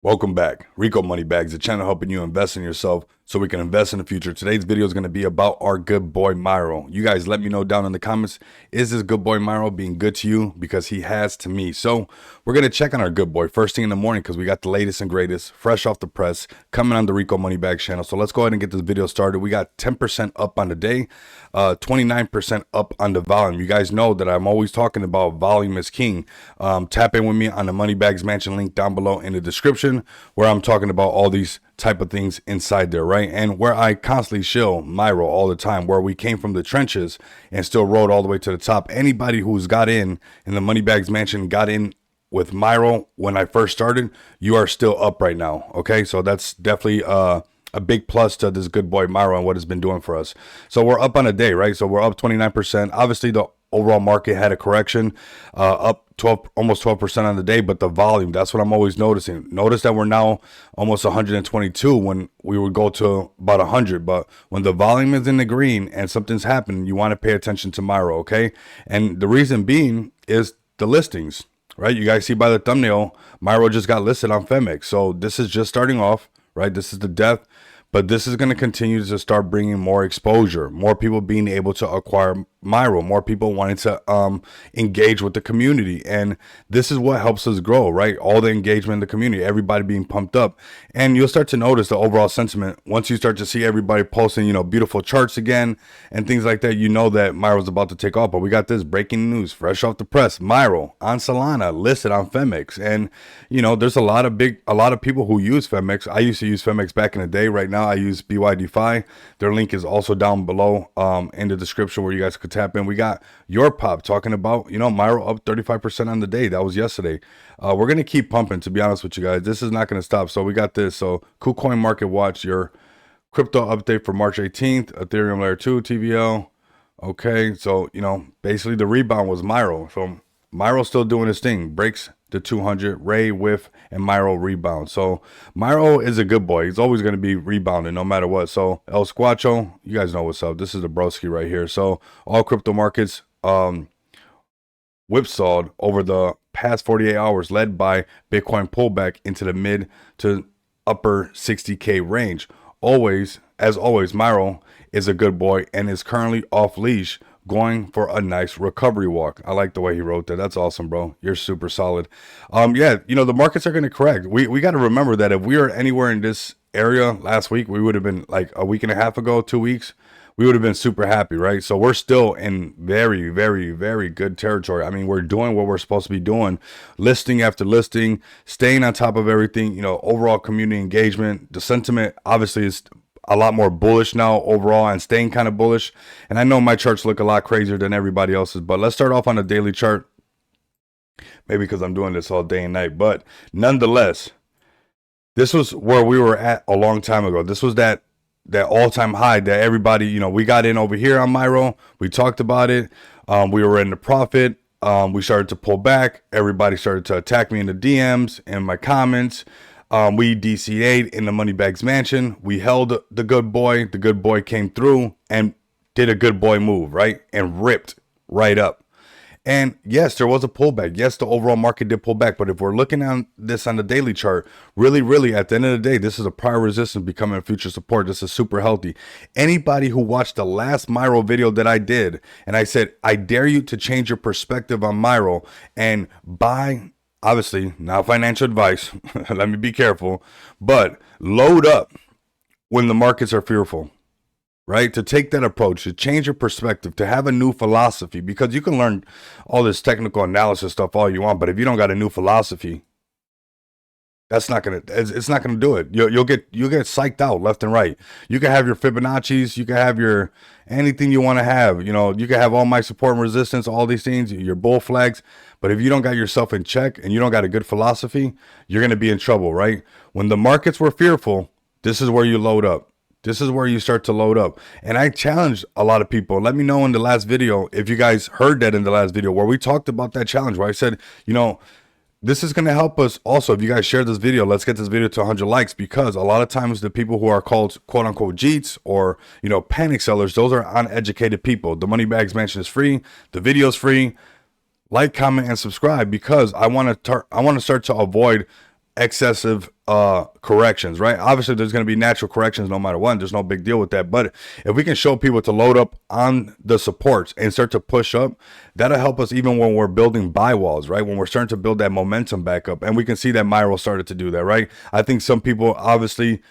Welcome back. Rico Money Bags, the channel helping you invest in yourself so we can invest in the future. Today's video is going to be about our good boy Myro. You guys let me know down in the comments, is this good boy Myro being good to you? Because he has to me. So we're going to check on our good boy first thing in the morning because we got the latest and greatest, fresh off the press, coming on the Rico Money Bags channel. So let's go ahead and get this video started. We got 10% up on the day, 29% up on the volume. You guys know that I'm always talking about volume is king. Tap in with me on the Money Bags Mansion link down below in the description, where I'm talking about all these type of things inside there, right? And where I constantly shill Myro all the time, where we came from the trenches and still rode all the way to the top. Anybody who's got in the Money Bags Mansion got in with Myro when I first started, you are still up right now. Okay, so that's definitely a big plus to this good boy Myro and what it's been doing for us. So we're up on a day, right? So we're up 29%. Obviously the overall market had a correction, up almost 12% on the day, but the volume, that's what I'm always noticing. Notice that we're now almost 122 when we would go to about 100, but when the volume is in the green and something's happening, you want to pay attention to Myro, okay? And the reason being is the listings, right? You guys see by the thumbnail, Myro just got listed on Phemex. So this is just starting off, right? This is the death. But this is going to continue to start bringing more exposure, more people being able to acquire Myro, more people wanting to engage with the community. And this is what helps us grow, right? All the engagement in the community, everybody being pumped up. And you'll start to notice the overall sentiment once you start to see everybody posting, beautiful charts again and things like that. You know that Myro's about to take off. But we got this breaking news, fresh off the press. Myro on Solana, listed on Phemex. And, there's a lot of people who use Phemex. I used to use Phemex back in the day. Right now, I use BYDFi. Their link is also down below in the description where you guys could tap in. We got your pop talking about, Myro up 35% on the day. That was yesterday. We're going to keep pumping, to be honest with you guys. This is not going to stop. So we got this. So KuCoin Market Watch, your crypto update for March 18th, Ethereum Layer 2, TVL. Okay. So, basically the rebound was Myro. So Myro's still doing his thing. Breaks the 200, Ray, Whiff, and Myro rebound. So Myro is a good boy. He's always going to be rebounding no matter what. So El Squacho, you guys know what's up. This is the broski right here. So all crypto markets whipsawed over the past 48 hours, led by Bitcoin pullback into the mid to upper 60K range. As always, Myro is a good boy and is currently off leash, going for a nice recovery walk. I like the way he wrote that. That's awesome, bro. You're super solid. Yeah, the markets are going to correct. We got to remember that if we were anywhere in this area last week, we would have been like a week and a half ago, 2 weeks, we would have been super happy, right? So we're still in very, very, very good territory. I mean, we're doing what we're supposed to be doing, listing after listing, staying on top of everything, overall community engagement. The sentiment obviously is a lot more bullish now overall and staying kind of bullish. And I know my charts look a lot crazier than everybody else's, but let's start off on a daily chart. Maybe because I'm doing this all day and night, but nonetheless, this was where we were at a long time ago. This was that all-time high that everybody, we got in over here on Myro. We talked about it. We were in the profit. We started to pull back. Everybody started to attack me in the DMs and my comments. We DCA'd in the Money Bags Mansion. We held the good boy. The good boy came through and did a good boy move, right? And ripped right up. And yes, there was a pullback. Yes, the overall market did pull back. But if we're looking at this on the daily chart, really, at the end of the day, this is a prior resistance becoming a future support. This is super healthy. Anybody who watched the last Myro video that I did, and I said, I dare you to change your perspective on Myro and buy. Obviously, not financial advice. Let me be careful. But load up when the markets are fearful, right? To take that approach, to change your perspective, to have a new philosophy. Because you can learn all this technical analysis stuff all you want, but if you don't got a new philosophy, it's not gonna do it. You'll get psyched out left and right. You can have your Fibonacci's, you can have your anything you want to have. You can have all my support and resistance, all these things, your bull flags. But if you don't got yourself in check and you don't got a good philosophy, you're gonna be in trouble, right? When the markets were fearful, this is where you load up. This is where you start to load up. And I challenged a lot of people. Let me know in the last video if you guys heard that in the last video where we talked about that challenge, where I said, this is going to help us also. If you guys share this video, let's get this video to 100 likes, because a lot of times the people who are called quote unquote jeets or, panic sellers, those are uneducated people. The Money Bags Mansion is free. The video is free. Like, comment, and subscribe, because I want to start to avoid excessive corrections, right? Obviously there's going to be natural corrections no matter what. There's no big deal with that. But if we can show people to load up on the supports and start to push up, that'll help us even when we're building buy walls, right? When we're starting to build that momentum back up. And we can see that Myro started to do that, right? I think some people obviously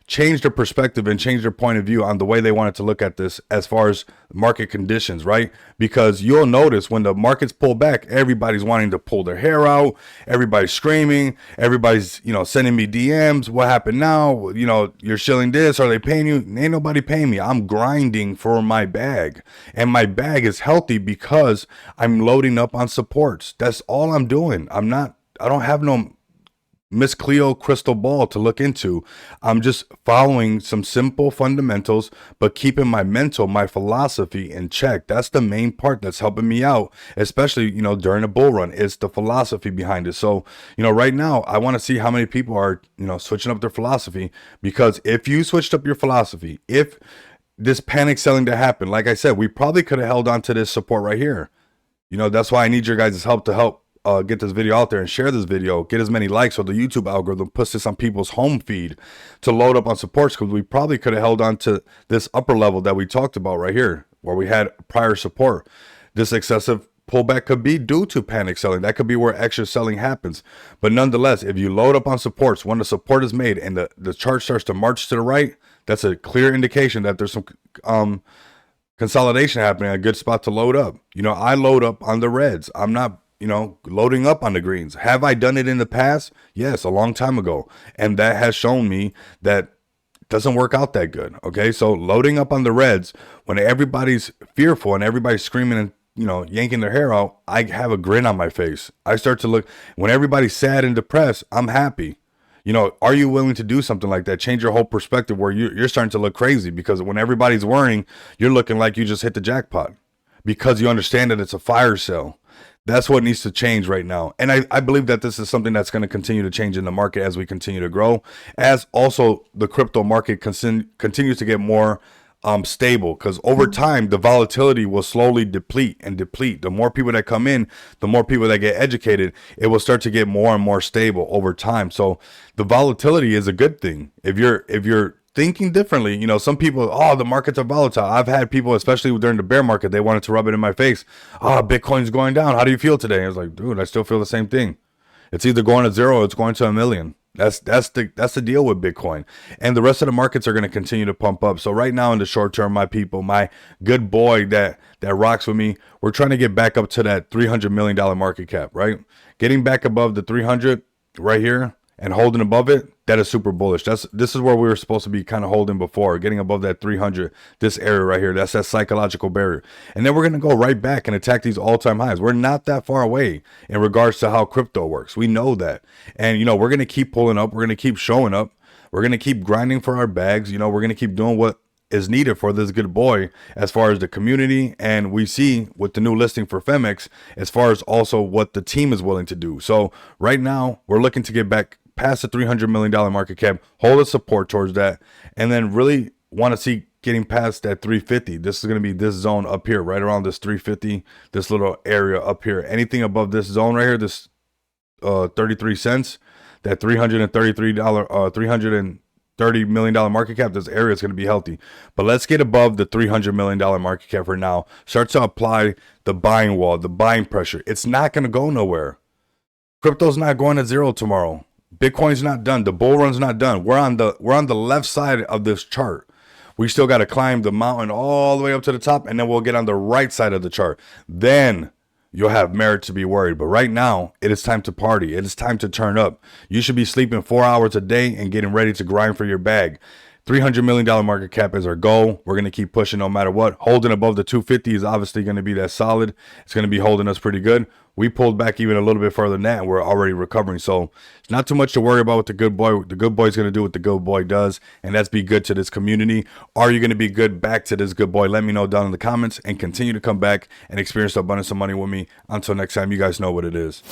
change their perspective and change their point of view on the way they wanted to look at this as far as market conditions, right? Because you'll notice when the markets pull back, everybody's wanting to pull their hair out, everybody's screaming, everybody's, sending me DMs, what happened now? You're shilling this, are they paying you? Ain't nobody paying me. I'm grinding for my bag, and my bag is healthy because I'm loading up on supports. That's all I'm doing. I don't have no Miss Cleo crystal ball to look into. I'm just following some simple fundamentals, but keeping my philosophy in check. That's the main part that's helping me out, especially, during a bull run. It's the philosophy behind it. So, right now I want to see how many people are, switching up their philosophy, because if you switched up your philosophy, if this panic selling to happen, like I said, we probably could have held on to this support right here. That's why I need your guys' help to help get this video out there and share this video, get as many likes so the YouTube algorithm puts this on people's home feed to load up on supports, because we probably could have held on to this upper level that we talked about right here where we had prior support. This excessive pullback could be due to panic selling. That could be where extra selling happens. But nonetheless, if you load up on supports, when the support is made and the chart starts to march to the right, that's a clear indication that there's some consolidation happening, a good spot to load up. I load up on the reds. I'm not loading up on the greens. Have I done it in the past? Yes, a long time ago. And that has shown me that it doesn't work out that good. Okay. So loading up on the reds when everybody's fearful and everybody's screaming and, yanking their hair out, I have a grin on my face. I start to look, when everybody's sad and depressed, I'm happy. Are you willing to do something like that? Change your whole perspective where you're starting to look crazy, because when everybody's worrying, you're looking like you just hit the jackpot because you understand that it's a fire sale. That's what needs to change right now. And I believe that this is something that's going to continue to change in the market as we continue to grow, as also the crypto market continues to get more stable, because over time the volatility will slowly deplete. The more people that come in, the more people that get educated, it will start to get more and more stable over time. So the volatility is a good thing. If you're thinking differently, some people, the markets are volatile. I've had people, especially during the bear market, they wanted to rub it in my face. Bitcoin's going down. How do you feel today? I was like, dude, I still feel the same thing. It's either going to zero or it's going to a million. That's the deal with Bitcoin. And the rest of the markets are going to continue to pump up. So right now in the short term, my people, my good boy that rocks with me, we're trying to get back up to that $300 million market cap, right? Getting back above the 300 right here and holding above it, that is super bullish. This is where we were supposed to be kind of holding before, getting above that 300, this area right here. That's that psychological barrier. And then we're going to go right back and attack these all-time highs. We're not that far away in regards to how crypto works. We know that. And, we're going to keep pulling up. We're going to keep showing up. We're going to keep grinding for our bags. We're going to keep doing what is needed for this good boy as far as the community, and we see with the new listing for Phemex as far as also what the team is willing to do. So right now we're looking to get back past the $300 million market cap, hold a support towards that, and then really want to see getting past that 350. This is going to be this zone up here, right around this 350, this little area up here. Anything above this zone right here, this 33 cents, that $330 million market cap, this area is going to be healthy. But let's get above the $300 million market cap for now. Start to apply the buying wall, the buying pressure. It's not going to go nowhere. Crypto's not going to zero tomorrow. Bitcoin's not done. The bull run's not done. We're on the left side of this chart. We still got to climb the mountain all the way up to the top, and then we'll get on the right side of the chart. Then you'll have merit to be worried. But right now, it is time to party. It is time to turn up. You should be sleeping 4 hours a day and getting ready to grind for your bag. $300 million market cap is our goal. We're going to keep pushing no matter what. Holding above the 250 is obviously going to be that solid. It's going to be holding us pretty good. We pulled back even a little bit further than that, and we're already recovering. So it's not too much to worry about with the good boy. The good boy's going to do what the good boy does, and that's be good to this community. Are you going to be good back to this good boy? Let me know down in the comments, and continue to come back and experience the abundance of money with me. Until next time, you guys know what it is.